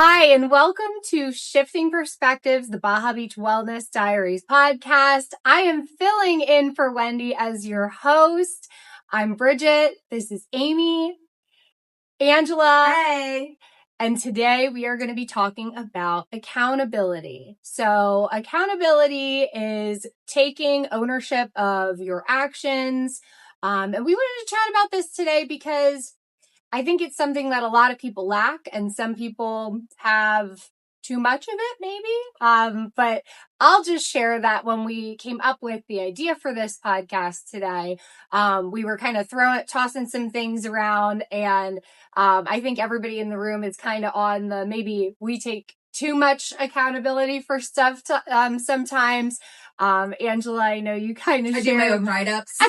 Hi, and welcome to Shifting Perspectives, the Baja Beach Wellness Diaries podcast. I am filling in for Wendy as your host. I'm Bridget. This is Amy, Angela. Hey. And today we are going to be talking about accountability. So accountability is taking ownership of your actions. And we wanted to chat about this today because I think it's something that a lot of people lack, and some people have too much of it, maybe. But I'll just share that when we came up with the idea for this podcast today, we were kind of tossing some things around, and I think everybody in the room is kind of on the maybe we take too much accountability for stuff sometimes. Angela, I know you kind of do my own write-ups.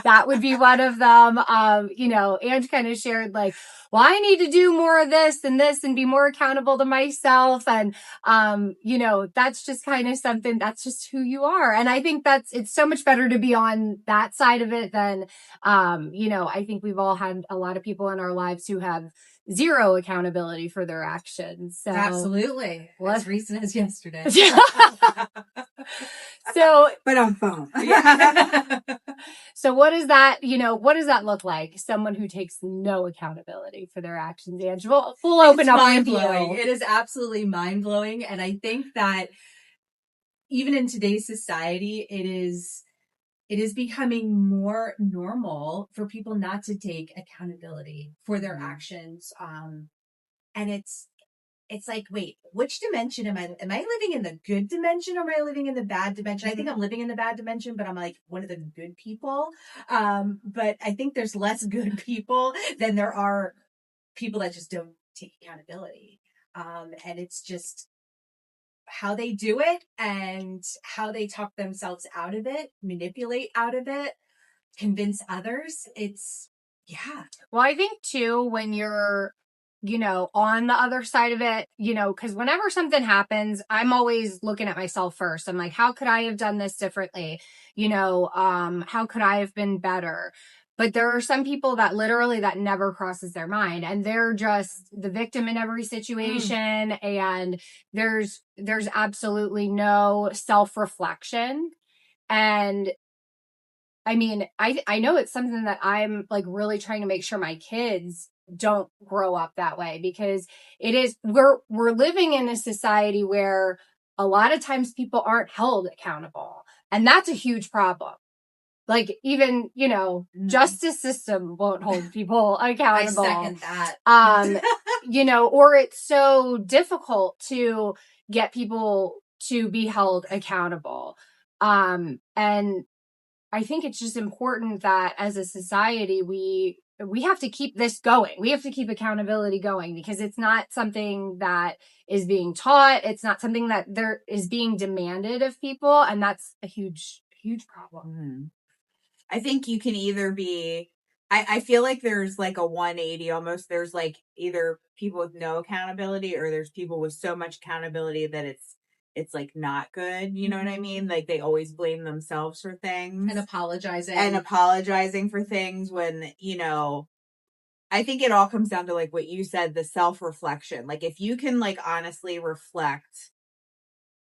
That would be one of them. Ange kind of shared like, well, I need to do more of this and be more accountable to myself. And, that's just kind of something, that's just who you are. And I think it's so much better to be on that side of it than, I think we've all had a lot of people in our lives who have zero accountability for their actions. So absolutely. As recent as yesterday. But on phone. Yeah. So what does that look like? Someone who takes no accountability for their actions, Angela. We'll open up with you. It is absolutely mind-blowing. And I think that even in today's society, it is becoming more normal for people not to take accountability for their actions. And it's like, wait, which dimension am I? Am I living in the good dimension or am I living in the bad dimension? I think I'm living in the bad dimension, but I'm like one of the good people. But I think there's less good people than there are people that just don't take accountability. And it's just how they do it and how they talk themselves out of it, manipulate out of it, convince others. Well, I think too, when you're, on the other side of it, because whenever something happens, I'm always looking at myself first. I'm like, how could I have done this differently? How could I have been better? But there are some people that literally that never crosses their mind, and they're just the victim in every situation. And there's absolutely no self-reflection. And I mean, I know it's something that I'm like really trying to make sure my kids don't grow up that way, because we're living in a society where a lot of times people aren't held accountable, and that's a huge problem. Like even, justice system won't hold people accountable. I second that. Or it's so difficult to get people to be held accountable. And I think it's just important that as a society, we have to keep this going. We have to keep accountability going, because it's not something that is being taught. It's not something that there is being demanded of people. And that's a huge, huge problem. Mm-hmm. I think you can either be, I feel like there's like a 180 almost. There's like either people with no accountability or there's people with so much accountability that it's like not good. You know what I mean? Like they always blame themselves for things. And apologizing for things when, I think it all comes down to like what you said, the self-reflection. Like if you can like honestly reflect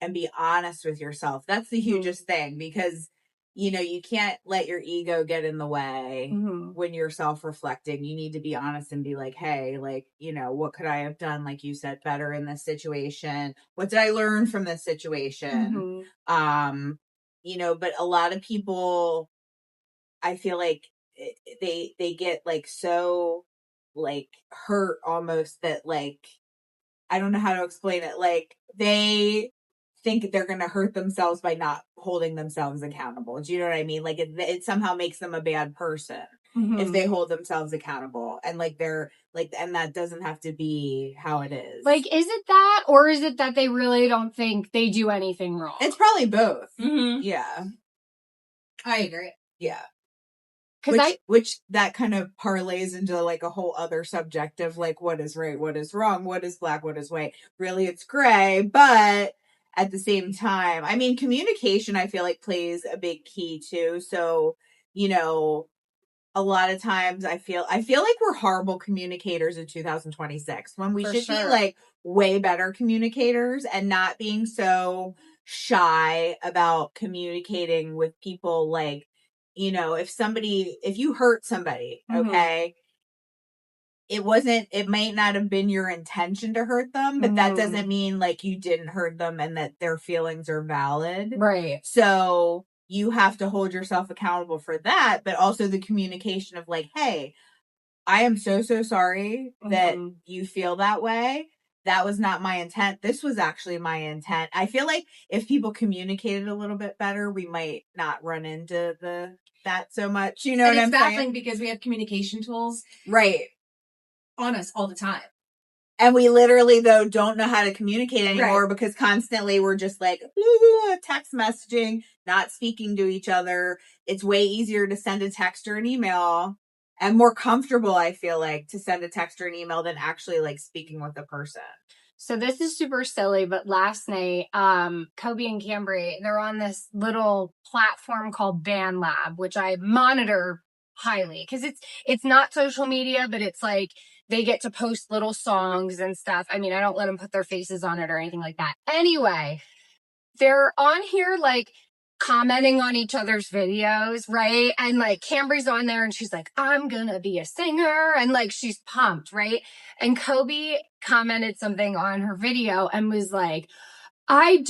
and be honest with yourself, that's the hugest thing, because you can't let your ego get in the way when you're self-reflecting. You need to be honest and be like, hey, like, what could I have done, like you said, better in this situation? What did I learn from this situation? But a lot of people, I feel like they get like so like hurt almost that like, I don't know how to explain it. Like they think they're going to hurt themselves by not holding themselves accountable. Do you know what I mean? Like it somehow makes them a bad person if they hold themselves accountable, and like they're like, and that doesn't have to be how it is. Like, is it that, or is it that they really don't think they do anything wrong? It's probably both. Yeah. I agree. Yeah. Because which that kind of parlays into like a whole other subject of like, what is right, what is wrong, what is black, what is white. Really, it's gray, but at the same time, I mean, communication, I feel like plays a big key too. So, a lot of times I feel like we're horrible communicators in 2026 when we For should be sure. like way better communicators and not being so shy about communicating with people. Like, you know, if you hurt somebody, Mhm. okay, it might not have been your intention to hurt them, but that Mhm. doesn't mean like you didn't hurt them and that their feelings are valid. Right. So you have to hold yourself accountable for that, but also the communication of like, hey, I am so sorry that Mhm. you feel that way. That was not my intent. This was actually my intent. I feel like if people communicated a little bit better, we might not run into that so much. You know And what it's I'm baffling saying? because we have communication tools Right. on us all the time. And we literally, though, don't know how to communicate anymore Right. because constantly we're just like text messaging, not speaking to each other. It's way easier to send a text or an email and more comfortable, I feel like, to send a text or an email than actually like speaking with a person. So this is super silly, but last night, Kobe and Cambry, they're on this little platform called BandLab, which I monitor highly because it's not social media, but it's like they get to post little songs and stuff. I mean, I don't let them put their faces on it or anything like that. Anyway, they're on here like commenting on each other's videos, right? And like Cambry's on there and she's like, I'm gonna be a singer. And like she's pumped, right? And Kobe commented something on her video and was like, I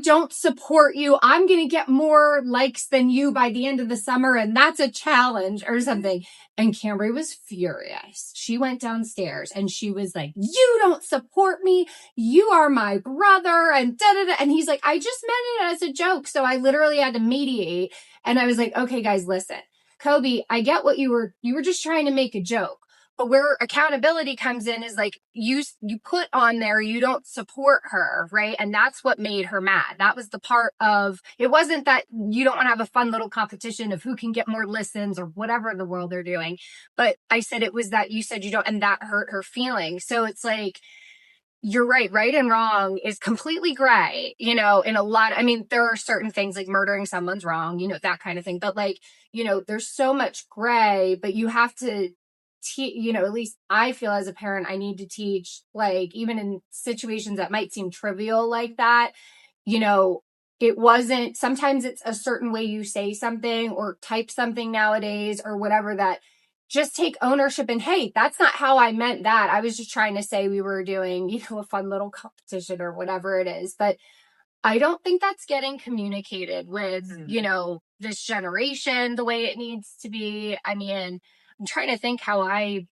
don't support you. I'm going to get more likes than you by the end of the summer. And that's a challenge or something. And Cambry was furious. She went downstairs and she was like, you don't support me. You are my brother. And da da da. And he's like, I just meant it as a joke. So I literally had to mediate. And I was like, okay, guys, listen, Kobe, I get what you were just trying to make a joke. But where accountability comes in is like you put on there, you don't support her, right? And that's what made her mad. That was the part of, it wasn't that you don't want to have a fun little competition of who can get more listens or whatever in the world they're doing. But I said it was that you said you don't, and that hurt her feelings. So it's like, you're right and wrong is completely gray, you know, in a lot. I mean, there are certain things like murdering someone's wrong, you know, that kind of thing. But like, you know, there's so much gray, but you have to you know, at least I feel as a parent, I need to teach, like, even in situations that might seem trivial like that, you know, it wasn't, sometimes it's a certain way you say something or type something nowadays or whatever that just take ownership and, hey, that's not how I meant that. I was just trying to say we were doing, you know, a fun little competition or whatever it is. But I don't think that's getting communicated with, you know, this generation the way it needs to be. I mean, I'm trying to think how I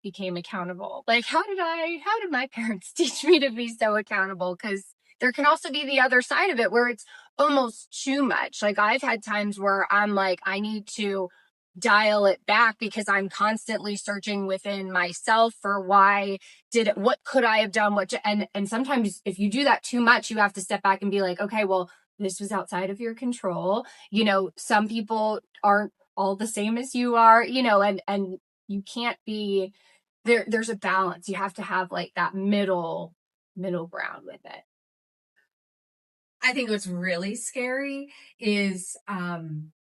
became accountable. Like, how did my parents teach me to be so accountable? Because there can also be the other side of it where it's almost too much. Like, I've had times where I'm like, I need to dial it back because I'm constantly searching within myself for why what could I have done? And sometimes if you do that too much, you have to step back and be like, okay, well, this was outside of your control. You know, some people aren't all the same as you are, you know, and you can't be there's a balance. You have to have like that middle ground with it. I think what's really scary is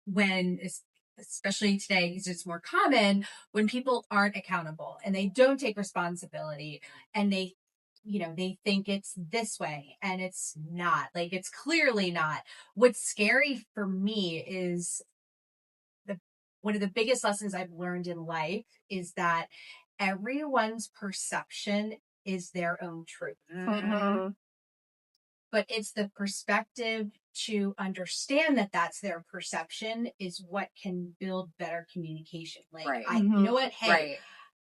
when, especially today, because it's more common, when people aren't accountable and they don't take responsibility and they, you know, they think it's this way and it's not. Like, it's clearly not. What's scary for me is one of the biggest lessons I've learned in life is that everyone's perception is their own truth. Mm-hmm. But it's the perspective to understand that that's their perception is what can build better communication. Like, Right. you know what? Hey, Right.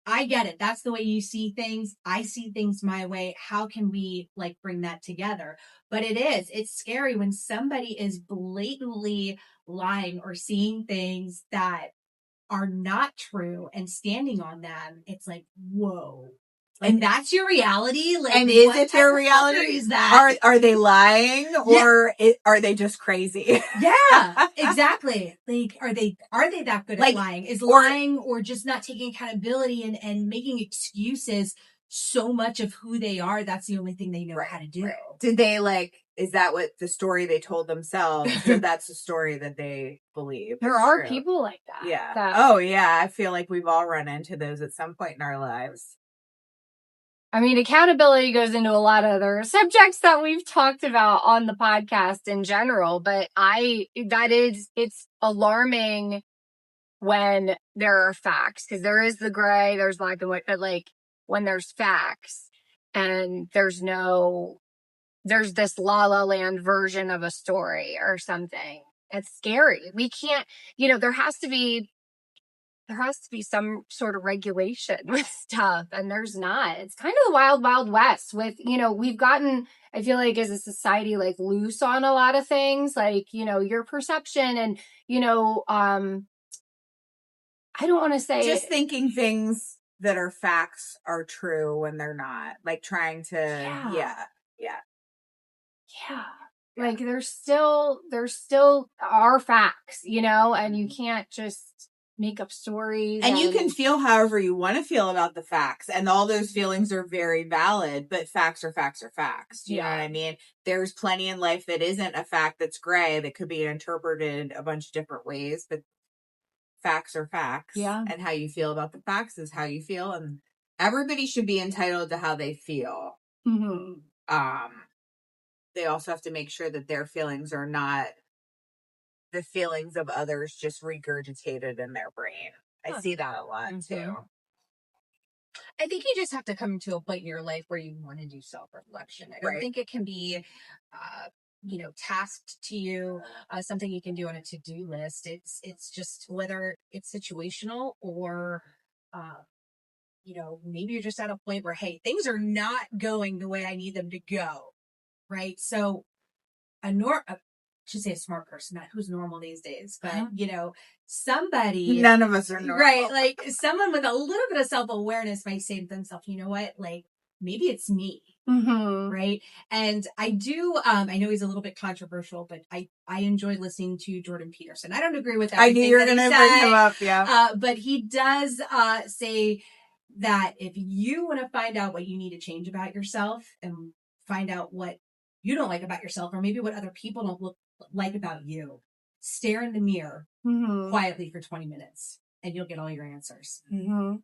I get it. That's the way you see things. I see things my way. How can we like bring that together? But it's scary when somebody is blatantly lying or seeing things that are not true and standing on them. It's like, whoa. Like, And that's your reality? Like, and is what it their type of reality? fuckery is that? Are they lying or are they just crazy? Yeah, exactly. Like, are they that good Like, at lying? Is or- lying or just not taking accountability and making excuses so much of who they are, that's the only thing they know how to do. Did they is that what the story they told themselves? So that's the story that they believe. There are people like that. Yeah. Oh yeah. I feel like we've all run into those at some point in our lives. I mean, accountability goes into a lot of other subjects that we've talked about on the podcast in general, but it's alarming when there are facts, because there is the gray, there's black and white, but like when there's facts and there's this La La Land version of a story or something, it's scary. We can't, there has to be some sort of regulation with stuff, and there's not. It's kind of the wild, wild west with, we've gotten, I feel like as a society, like loose on a lot of things, like, your perception and, I don't want to say just thinking things that are facts are true when they're not, like trying to, yeah. Like there's still are facts, and you can't just make up stories. And you can feel however you want to feel about the facts, and all those feelings are very valid, but facts are facts are facts. Do you know what I mean? There's plenty in life that isn't a fact that's gray, that could be interpreted a bunch of different ways, but facts are facts. Yeah. And how you feel about the facts is how you feel, and everybody should be entitled to how they feel. Mm-hmm. They also have to make sure that their feelings are not the feelings of others just regurgitated in their brain. I see that a lot too. I think you just have to come to a point in your life where you want to do self-reflection. I don't think it can be, tasked to you, something you can do on a to-do list. It's just whether it's situational or, maybe you're just at a point where, hey, things are not going the way I need them to go. Right. So I should say a smart person, not who's normal these days, but somebody, none of us are normal. Right. Like someone with a little bit of self-awareness might say to themselves, you know what, like maybe it's me. Mm-hmm. Right. And I do, I know he's a little bit controversial, but I enjoy listening to Jordan Peterson. I don't agree with that. I knew you were going to bring him up. Yeah. But he does, say that if you want to find out what you need to change about yourself and find out what you don't like about yourself, or maybe what other people don't like about you, stare in the mirror quietly for 20 minutes and you'll get all your answers. Mm-hmm.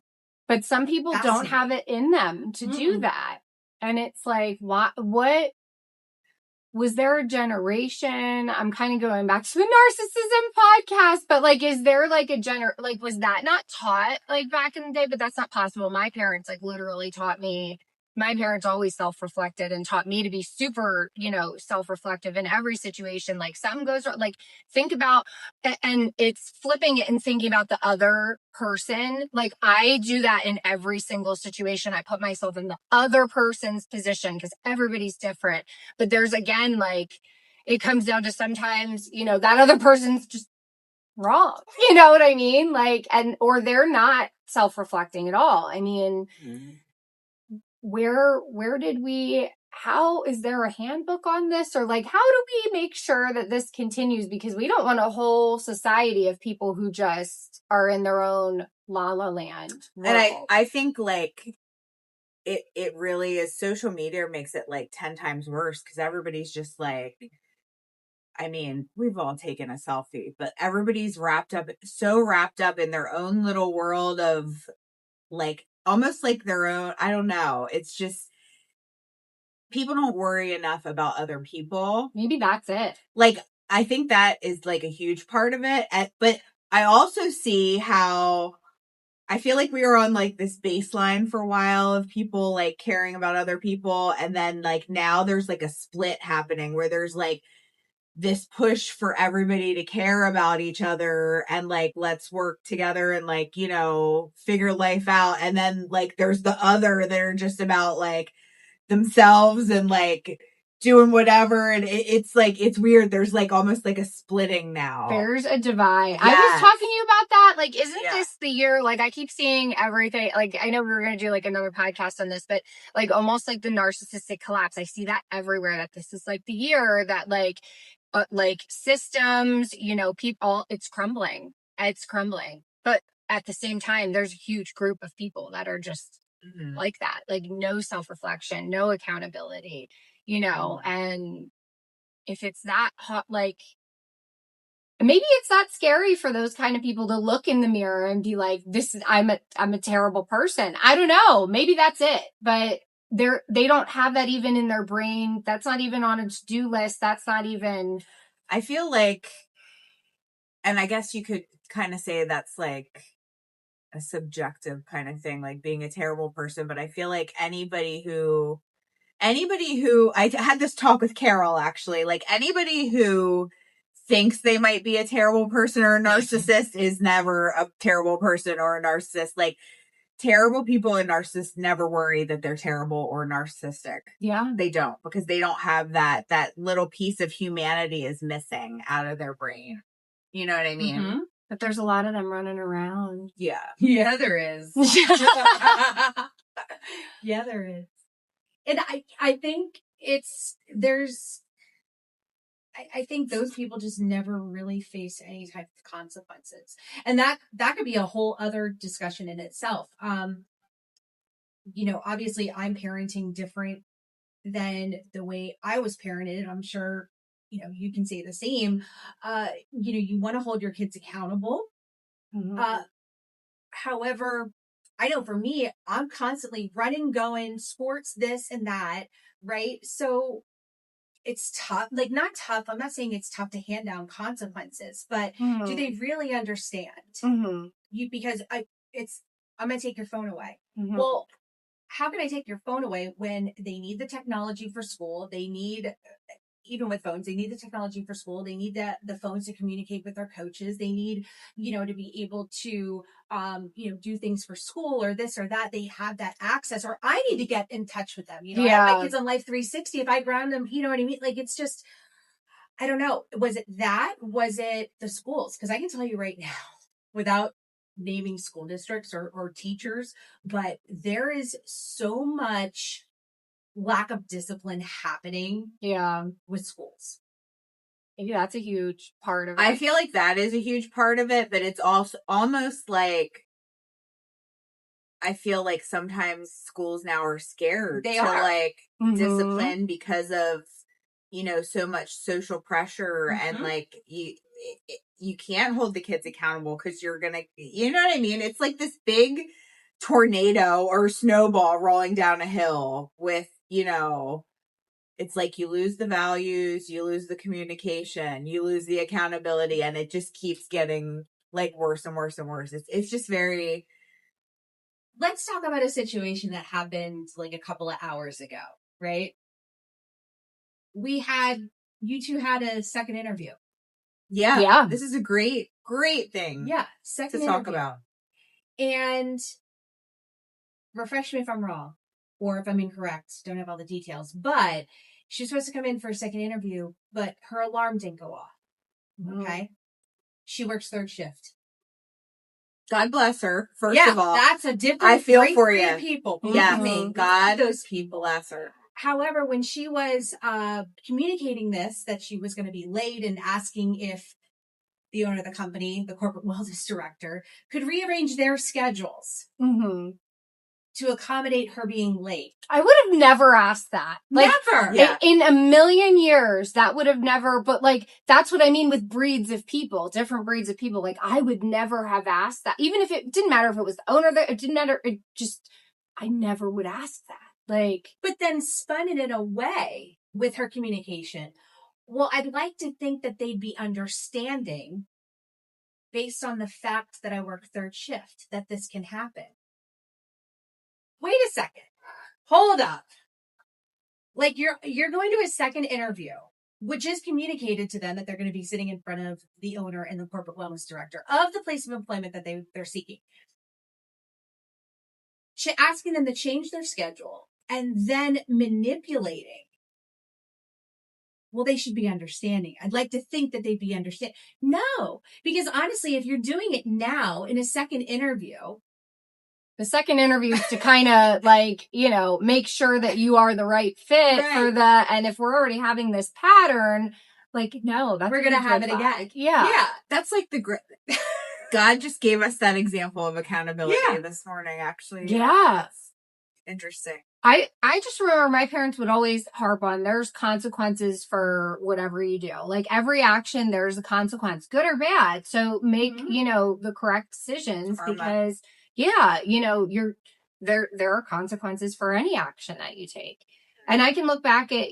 But some people don't have it in them to do that. And it's like, what was there a generation? I'm kind of going back to the narcissism podcast, but like, is there like was that not taught like back in the day? But that's not possible. My parents like literally taught me. My parents always self-reflected and taught me to be super, self-reflective in every situation. Like something goes wrong, like think about, and it's flipping it and thinking about the other person. Like I do that in every single situation. I put myself in the other person's position because everybody's different. But there's again, like it comes down to sometimes, that other person's just wrong. You know what I mean? Like, or they're not self-reflecting at all. I mean, where how is there a handbook on this, or like how do we make sure that this continues, because we don't want a whole society of people who just are in their own La La Land world. And I think like it really is, social media makes it like 10 times worse because everybody's just like, I mean, we've all taken a selfie, but everybody's so wrapped up in their own little world of like almost like their own, I don't know. It's just, people don't worry enough about other people. Maybe that's it. Like, I think that is like a huge part of it. But I also see how I feel like we were on like this baseline for a while of people like caring about other people. And then like now there's like a split happening where there's like this push for everybody to care about each other and like, let's work together and like, figure life out. And then like, there's the other that are just about like themselves and like doing whatever. And it's like, it's weird. There's like almost like a splitting now. There's a divide. Yes. I was talking to you about that. Like, isn't this the year? Like, I keep seeing everything. Like, I know we were going to do like another podcast on this, but like almost like the narcissistic collapse. I see that everywhere, that this is like the year that like systems, people, it's crumbling. But at the same time, there's a huge group of people that are just like that, like no self-reflection, no accountability, you know, and if it's that hot, like maybe it's that scary for those kind of people to look in the mirror and be like, I'm a terrible person. I don't know. Maybe that's it, but they don't have that even in their brain. That's not even on a to-do list. That's not even, I feel like, and I guess you could kind of say that's like a subjective kind of thing, like being a terrible person. But I feel like anybody who I had this talk with Carol actually, like anybody who thinks they might be a terrible person or a narcissist is never a terrible person or a narcissist. Like terrible people and narcissists never worry that they're terrible or narcissistic. yeah, They don't, because they don't have that little piece of humanity is missing out of their brain. You know what I mean? Mm-hmm. But there's a lot of them running around. Yeah. Yeah, there is. Yeah, there is. And I think I think those people just never really face any type of consequences. And that could be a whole other discussion in itself. You know, obviously I'm parenting different than the way I was parented. I'm sure, you know, you can say the same. You know, you want to hold your kids accountable. Mm-hmm. However, I know for me, I'm constantly running, going, sports, this and that, right? So it's tough, like not tough. I'm not saying it's tough to hand down consequences, but do they really understand you? Because I'm going to take your phone away. Mm-hmm. Well, how can I take your phone away when they need the technology for school? They need, even with phones, they need the technology for school. They need the phones to communicate with their coaches. They need, you know, to be able to, you know, do things for school or this or that. They have that access, or I need to get in touch with them. You know, I have my kids on Life 360. If I ground them, you know what I mean? Like, it's just, I don't know. Was it that? Was it the schools? Because I can tell you right now, without naming school districts or teachers, but there is so much lack of discipline happening with schools. Maybe that's a huge part of it. I feel like that is a huge part of it, but it's also almost like, I feel like sometimes schools now are scared to like discipline because of, you know, so much social pressure and like you can't hold the kids accountable because you're gonna, you know what I mean? It's like this big tornado or snowball rolling down a hill with, you know, it's like you lose the values, you lose the communication, you lose the accountability, and it just keeps getting like worse and worse and worse. It's just very. Let's talk about a situation that happened like a couple of hours ago, right? You two had a second interview. Yeah. This is a great thing. Yeah. Second to talk about. And refresh me if I'm wrong or if I'm incorrect. Don't have all the details, but she was supposed to come in for a second interview, but her alarm didn't go off. Okay. She works third shift. God bless her. First of all, that's a different. I feel for you, people. Yeah, God, those people, bless her. However, when she was communicating this, that she was going to be late and asking if the owner of the company, the corporate wellness director, could rearrange their schedules to accommodate her being late. I would have never asked that. Like, never. Yeah. In a million years, that would have never, but like, that's what I mean with breeds of people, different breeds of people. Like, I would never have asked that. Even if it didn't matter if it was the owner that it didn't matter. It just, I never would ask that. Like, but then spun it in a way with her communication. Well, I'd like to think that they'd be understanding based on the fact that I work third shift, that this can happen. Wait a second. Hold up. Like you're going to a second interview, which is communicated to them that they're going to be sitting in front of the owner and the corporate wellness director of the place of employment that they're seeking. Asking them to change their schedule and then manipulating. Well, they should be understanding. I'd like to think that they'd be understanding. No, because honestly, if you're doing it now in a second interview, the second interview is to kind of like, you know, make sure that you are the right fit for the, and if we're already having this pattern, like, no, that's we're going to have it again. Yeah. Yeah. That's like God just gave us that example of accountability this morning, actually. Yeah. Interesting. I just remember my parents would always harp on there's consequences for whatever you do. Like every action, there's a consequence, good or bad. So make, the correct decisions Karma. because there are consequences for any action that you take. And I can look back at,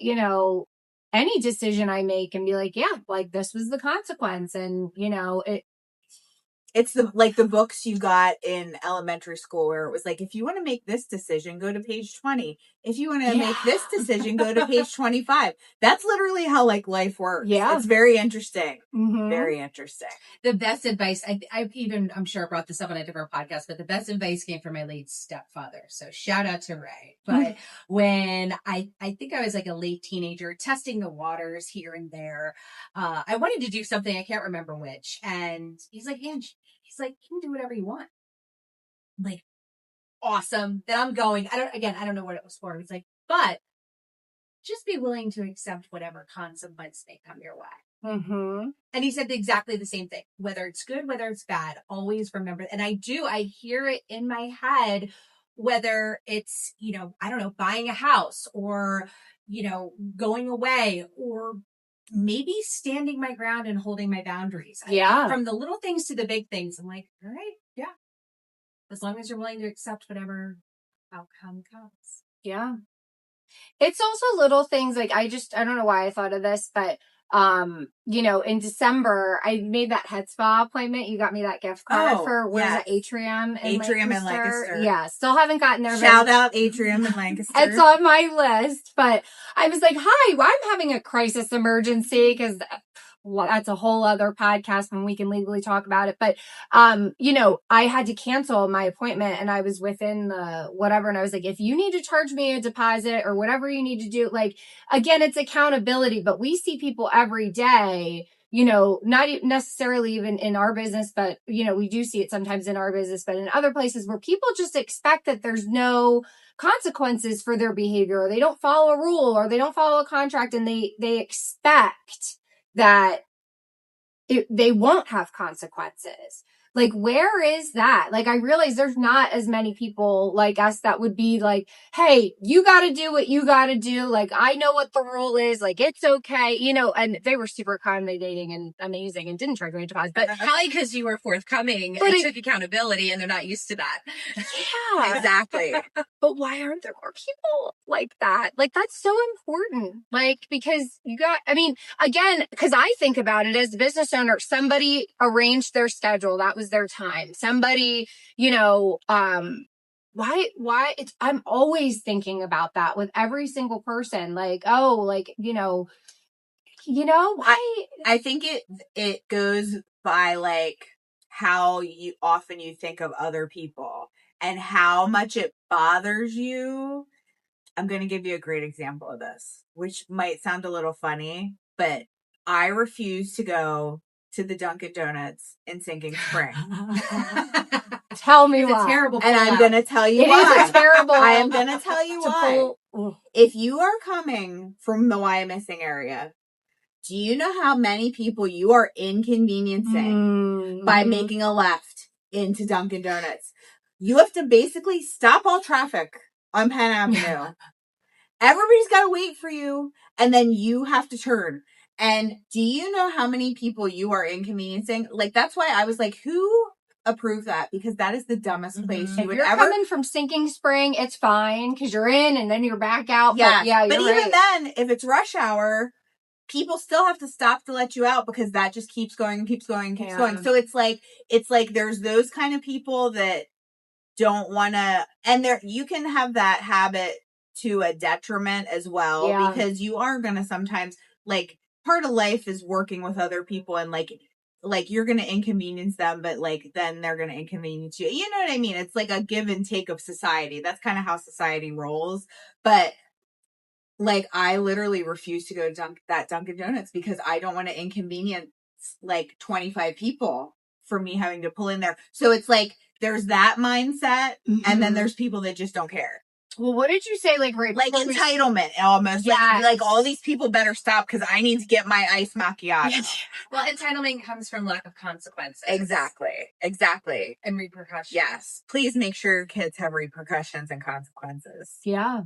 any decision I make and be like, yeah, like this was the consequence. And, it's the books you got in elementary school where it was like, if you want to make this decision, go to page 20. If you want to make this decision, go to page 25. That's literally how like life works. Yeah. It's very interesting. Mm-hmm. Very interesting. The best advice, I'm sure I brought this up on a different podcast, but the best advice came from my late stepfather. So shout out to Ray. But when I think I was like a late teenager, testing the waters here and there, I wanted to do something, I can't remember which. And he's like, Ange, you can do whatever you want. I'm like, awesome. Then I'm going. I don't know what it was for. He's like, but just be willing to accept whatever consequence may come your way. Mm-hmm. And he said exactly the same thing. Whether it's good, whether it's bad, always remember. And I hear it in my head, whether it's, buying a house or, going away or maybe standing my ground and holding my boundaries. Yeah. From the little things to the big things. I'm like, all right, yeah. As long as you're willing to accept whatever outcome comes. Yeah. It's also little things like I don't know why I thought of this, but in December I made that head spa appointment. You got me that gift card for where's it, Atrium in Lancaster. Yeah, still haven't gotten there. Shout out Atrium in Lancaster. It's on my list, but I was like, hi, well, I'm having a crisis emergency because that's a whole other podcast when we can legally talk about it. But, I had to cancel my appointment and I was within the whatever. And I was like, if you need to charge me a deposit or whatever you need to do, like, again, it's accountability, but we see people every day, not necessarily even in our business, but, we do see it sometimes in our business, but in other places where people just expect that there's no consequences for their behavior, or they don't follow a rule or they don't follow a contract and they expect that they won't have consequences. Like, where is that? Like, I realize there's not as many people like us that would be like, hey, you got to do what you got to do. Like, I know what the rule is. Like, it's okay. And they were super accommodating and amazing and didn't charge me a deposit. But probably because you were forthcoming and took accountability and they're not used to that. Yeah. Exactly. But why aren't there more people like that? Like, that's so important. Like, because again, because I think about it as a business owner, somebody arranged their schedule. That was their time. Somebody, I'm always thinking about that with every single person. Like, why? I think it goes by like how often you think of other people and how much it bothers you. I'm going to give you a great example of this, which might sound a little funny, but I refuse to go to the Dunkin' Donuts in Sinking Spring. Tell me why. It's a terrible. And I'm going to tell you why. It is terrible. I am going to tell you why. If you are coming from the Wyomissing area, do you know how many people you are inconveniencing by making a left into Dunkin' Donuts? You have to basically stop all traffic on Penn Avenue. Everybody's got to wait for you, and then you have to turn. And do you know how many people you are inconveniencing? Like, that's why I was like, who approved that? Because that is the dumbest place you would ever. If you're coming from Sinking Spring, it's fine because you're in and then you're back out. Yeah, but even then, if it's rush hour, people still have to stop to let you out because that just keeps going. So it's like there's those kind of people that don't want to, and you can have that habit to a detriment as well, because you are going to sometimes, like, part of life is working with other people and like you're going to inconvenience them, but like then they're going to inconvenience you. You know what I mean? It's like a give and take of society. That's kind of how society rolls. But like, I literally refuse to go to that Dunkin' Donuts because I don't want to inconvenience like 25 people for me having to pull in there. So it's like, there's that mindset, and then there's people that just don't care. Well, what did you say? Like, right Like before entitlement almost. Yes. Like all these people better stop because I need to get my iced macchiato. Well, entitlement comes from lack of consequences. Exactly. And repercussions. Yes. Please make sure your kids have repercussions and consequences. Yeah.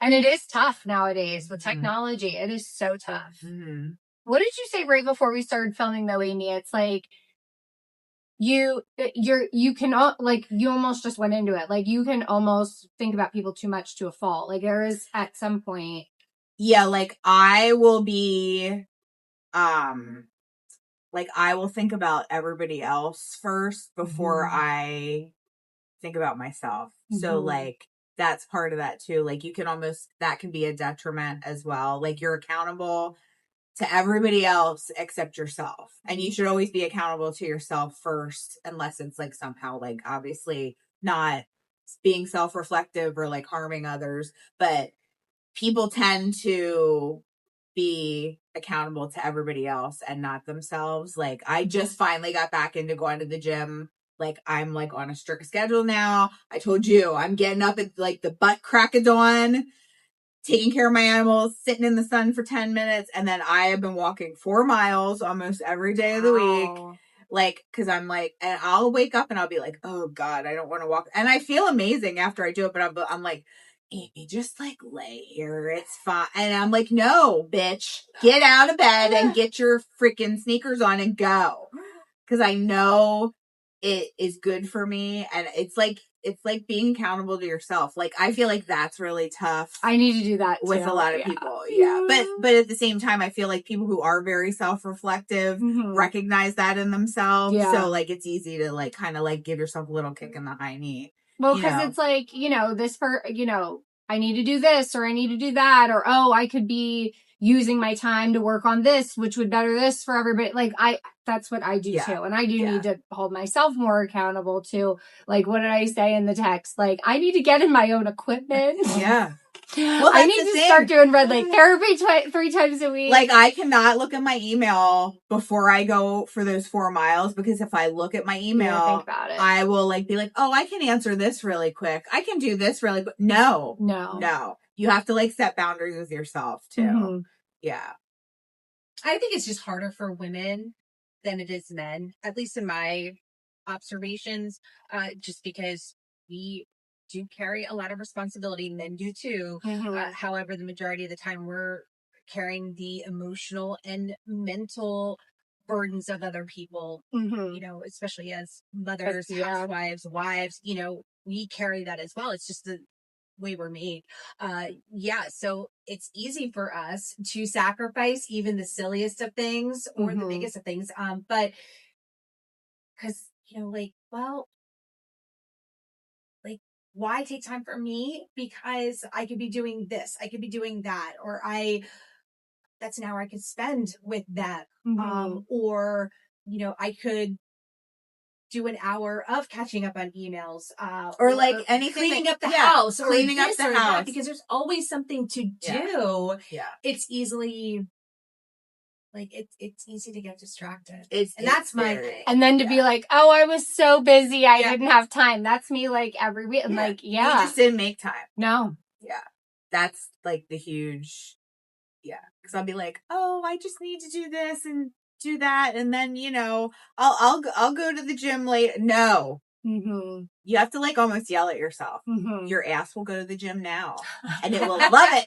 And it is tough nowadays with Mhm. technology. It is so tough. Mm-hmm. What did you say right before we started filming though, Amy? It's like you cannot, like, you almost just went into it. Like, you can almost think about people too much to a fault. Like, there is at some point. Yeah, like I will be, like I will think about everybody else first before I think about myself. So Mhm. like that's part of that too. Like you can almost, that can be a detriment as well. Like you're accountable to everybody else except yourself. And you should always be accountable to yourself first, unless it's like somehow like obviously not being self-reflective or like harming others. But people tend to be accountable to everybody else and not themselves. Like I just finally got back into going to the gym. Like I'm like on a strict schedule now. I told you I'm getting up at like the butt crack of dawn, taking care of my animals, sitting in the sun for 10 minutes. And then I have been walking 4 miles almost every day of the week. Like, cause I'm like, and I'll wake up and I'll be like, oh God, I don't want to walk. And I feel amazing after I do it, but I'm like, Amy, just like lay here. It's fine. And I'm like, no, bitch, get out of bed and get your freaking sneakers on and go. Cause I know it is good for me. And it's like being accountable to yourself. Like, I feel like that's really tough. I need to do that too. With a lot of people. Yeah. But at the same time, I feel like people who are very self-reflective recognize that in themselves. Yeah. So like, it's easy to like, kind of like give yourself a little kick in the high knee. Well, because it's like, I need to do this or I need to do that, or, oh, I could be using my time to work on this, which would better this for everybody. Like, that's what I do too. And I do need to hold myself more accountable to, like, what did I say in the text? Like, I need to get in my own equipment. Yeah. Well, I need to start doing red light therapy 3 times a week. Like, I cannot look at my email before I go for those 4 miles, because if I look at my email, think about it. I will like be like, oh, I can answer this really quick. I can do this really quick. No. You have to like set boundaries with yourself too. Mm-hmm. Yeah. I think it's just harder for women than it is men, at least in my observations, just because we do carry a lot of responsibility. Men do too. However, the majority of the time we're carrying the emotional and mental burdens of other people, you know, especially as mothers, housewives, wives, you know, we carry that as well. It's just the way we're made. So it's easy for us to sacrifice even the silliest of things or the biggest of things. But because, you know, like, well, like, why take time for me? Because I could be doing this, I could be doing that, or that's an hour I could spend with that. Or, you know, I could do an hour of catching up on emails, or like anything, cleaning up the house, or cleaning up this the or house, that, because there's always something to do. It's easily like it's easy to get distracted. That's my thing. And then to be like, oh, I was so busy, I didn't have time. That's me like every week. I'm like, you just didn't make time. No. Yeah, that's like the huge. Yeah, because I'll be like, oh, I just need to do this and do that, and then, you know, I'll go to the gym later. No. You have to like almost yell at yourself. Your ass will go to the gym now and it will love it,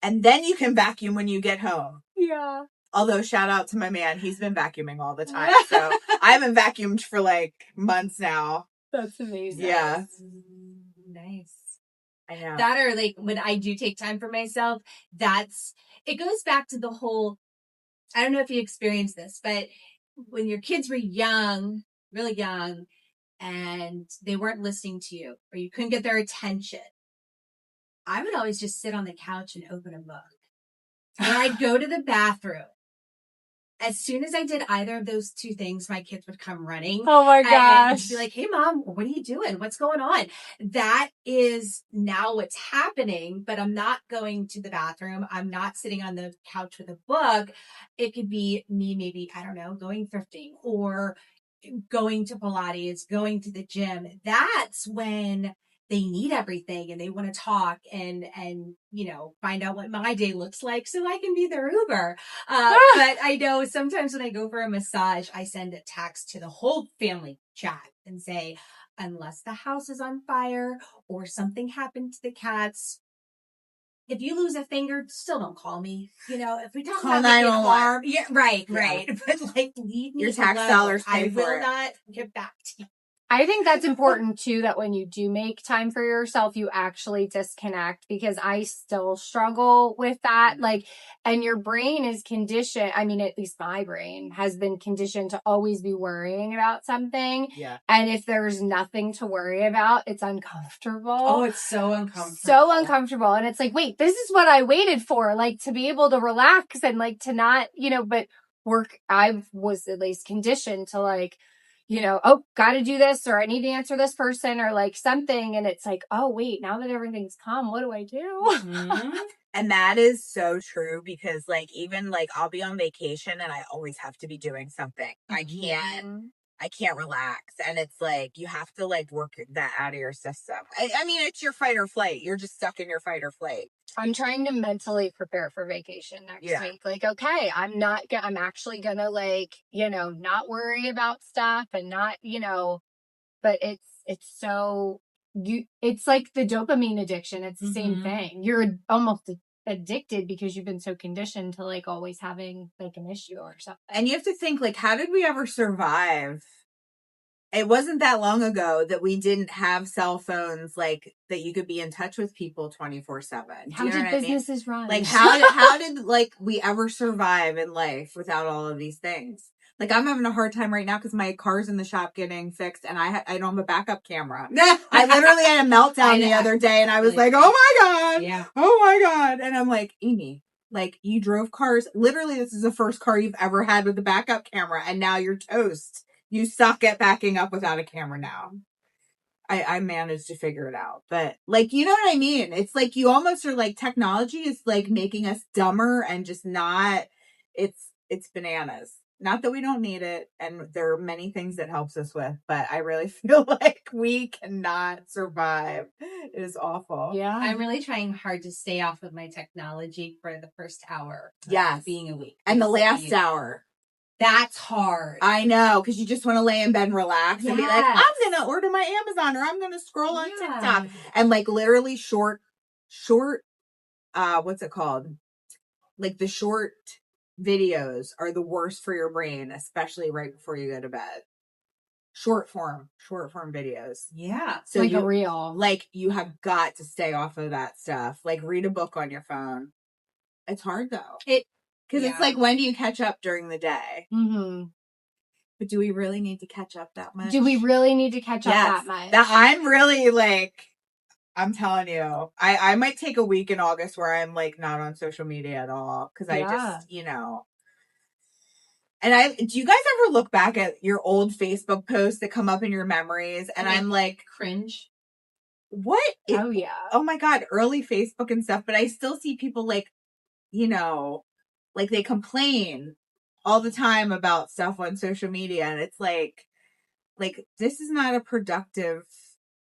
and then you can vacuum when you get home. Yeah. Although, shout out to my man, he's been vacuuming all the time, so I haven't vacuumed for like months now. That's amazing. Yeah. Nice. I know. That, or like when I do take time for myself, it goes back to the whole, I don't know if you experienced this, but when your kids were young, really young, and they weren't listening to you, or you couldn't get their attention, I would always just sit on the couch and open a book. Or I'd go to the bathroom. As soon as I did either of those two things, my kids would come running. Oh my gosh. And be like, hey mom, what are you doing? What's going on? That is now what's happening, but I'm not going to the bathroom. I'm not sitting on the couch with a book. It could be me, maybe, I don't know, going thrifting or going to Pilates, going to the gym. That's when they need everything and they want to talk and, find out what my day looks like so I can be their Uber. But I know sometimes when I go for a massage, I send a text to the whole family chat and say, unless the house is on fire or something happened to the cats, if you lose a finger, still don't call me. If we talk Call about getting 911. harm, yeah, right. Yeah. But leave me Your tax alone. dollars pay I for will it. not get back to you. I think that's important too, that when you do make time for yourself, you actually disconnect, because I still struggle with that. And your brain is conditioned. I mean, at least my brain has been conditioned to always be worrying about something. Yeah. And if there's nothing to worry about, it's uncomfortable. Oh, it's so uncomfortable. So uncomfortable. And it's like, wait, this is what I waited for, to be able to relax and to not, but work. I was at least conditioned to oh, got to do this, or I need to answer this person, or something. And it's like, oh, wait, now that everything's calm, what do I do? Mm-hmm. And that is so true, because even I'll be on vacation and I always have to be doing something. I can't relax. And it's you have to work that out of your system. I mean, it's your fight or flight. You're just stuck in your fight or flight. I'm trying to mentally prepare for vacation next week. Okay, I'm actually gonna not worry about stuff and not, but it's so it's like the dopamine addiction. It's the same thing. You're almost addicted because you've been so conditioned to always having an issue or something. And you have to think how did we ever survive? It wasn't that long ago that we didn't have cell phones that you could be in touch with people 24/7. How did businesses run? How did we ever survive in life without all of these things? I'm having a hard time right now because my car's in the shop getting fixed and I don't have a backup camera. I literally had a meltdown the other day and I was like, oh my God. Yeah. Oh my God. And I'm like, Amy, you drove cars. Literally, this is the first car you've ever had with a backup camera. And now you're toast. You suck at backing up without a camera now. I managed to figure it out. But you know what I mean? It's you almost are technology is making us dumber and just not, it's bananas. Not that we don't need it. And there are many things that helps us with, but I really feel we cannot survive. It is awful. Yeah. I'm really trying hard to stay off of my technology for the first hour. Yes. Being awake. And the last hour. That's hard. I know, because you just want to lay in bed and relax and be like, Yes. I'm going to order my Amazon or I'm going to scroll on TikTok. And literally short, what's it called? The short videos are the worst for your brain, especially right before you go to bed. Short form videos. Yeah. So a reel. You have got to stay off of that stuff. Read a book on your phone. It's hard though. Because it's when do you catch up during the day? Mm-hmm. But do we really need to catch up that much? Do we really need to catch up that much? I'm really I'm telling you, I might take a week in August where I'm not on social media at all. Because I just, And do you guys ever look back at your old Facebook posts that come up in your memories? And I'm cringe. What? Oh yeah. Oh my God. Early Facebook and stuff. But I still see people they complain all the time about stuff on social media. And it's this is not a productive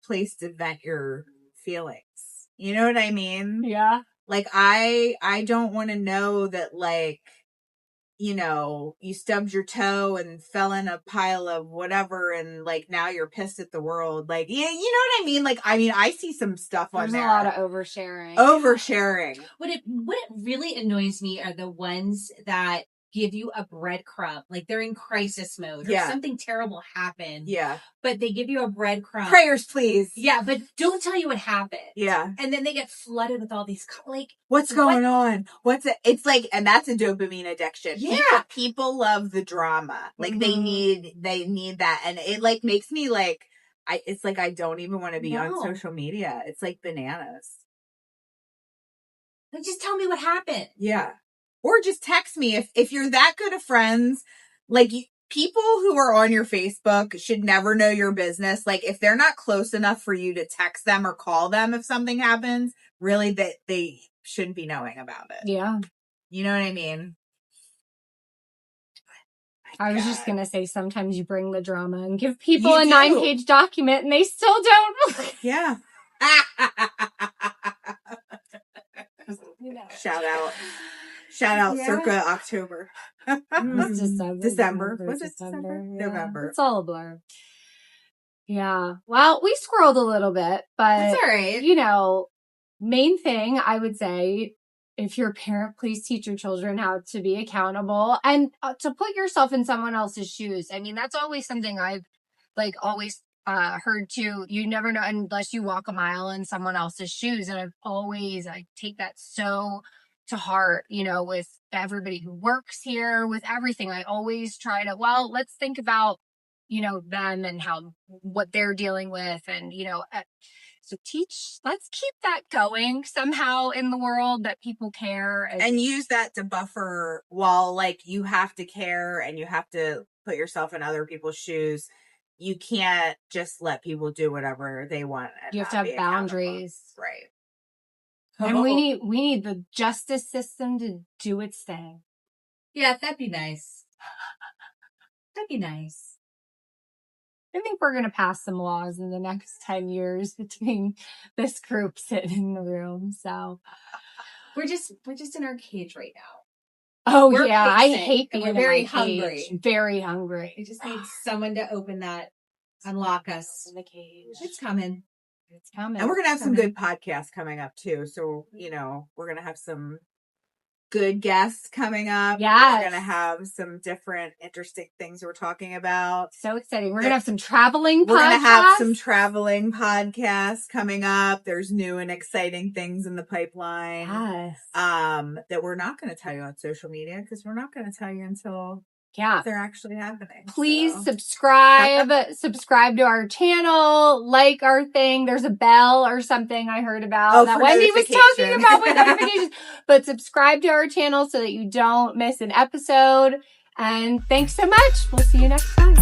place to vent your feelings. You know what I mean? Yeah. I don't want to know that you stubbed your toe and fell in a pile of whatever and now you're pissed at the world. Yeah, you know what I mean? I see some stuff on there. There's a lot of oversharing. What it really annoys me are the ones that give you a breadcrumb, they're in crisis mode or something terrible happened. Yeah. But they give you a breadcrumb. Prayers, please. Yeah, but don't tell you what happened. Yeah. And then they get flooded with all these what's going on? What's it? It's and that's a dopamine addiction. Yeah. People love the drama. They need that. And it makes me I don't even want to be on social media. It's bananas. Just tell me what happened. Yeah. Or just text me if you're that good of friends. People who are on your Facebook should never know your business. If they're not close enough for you to text them or call them if something happens, really that they shouldn't be knowing about it. Yeah. You know what I mean? I was just going to say, sometimes you bring the drama and give people a 9-page document and they still don't. Yeah. Shout out Yeah. circa October. It's December. Was it December? December? Yeah. November. It's all a blur. Yeah. Well, we squirreled a little bit, but That's all right. you know, main thing I would say, if you're a parent, please teach your children how to be accountable and to put yourself in someone else's shoes. I mean, that's always something I've like always heard too. You never know unless you walk a mile in someone else's shoes. And I take that so to heart, you know, with everybody who works here, with everything. I always try to, well, let's think about, you know, them and what they're dealing with. And, you know, so let's keep that going somehow in the world, that people care. And use that to buffer while like you have to care and you have to put yourself in other people's shoes. You can't just let people do whatever they want. You have to have boundaries. Right. And we need the justice system to do its thing. Yeah, that'd be nice. That'd be nice. I think we're going to pass some laws in the next 10 years between this group sitting in the room. So we're just in our cage right now. Oh we're yeah, patient, I hate being we're very in my cage. hungry. Very hungry. We just need someone to open that, unlock us. In the cage. It's coming. It's coming. And we're going to have some good podcasts coming up too. So, you know, we're going to have some good guests coming up. Yes. We're going to have some different interesting things we're talking about. So exciting. We're going to have some traveling podcasts. We're going to have some traveling podcasts coming up. There's new and exciting things in the pipeline. Yes. That we're not going to tell you on social media because we're not going to tell you until they're actually happening. Please subscribe to our channel, like our thing. There's a bell or something I heard about that Wendy was talking about with notifications. But subscribe to our channel so that you don't miss an episode. And thanks so much. We'll see you next time.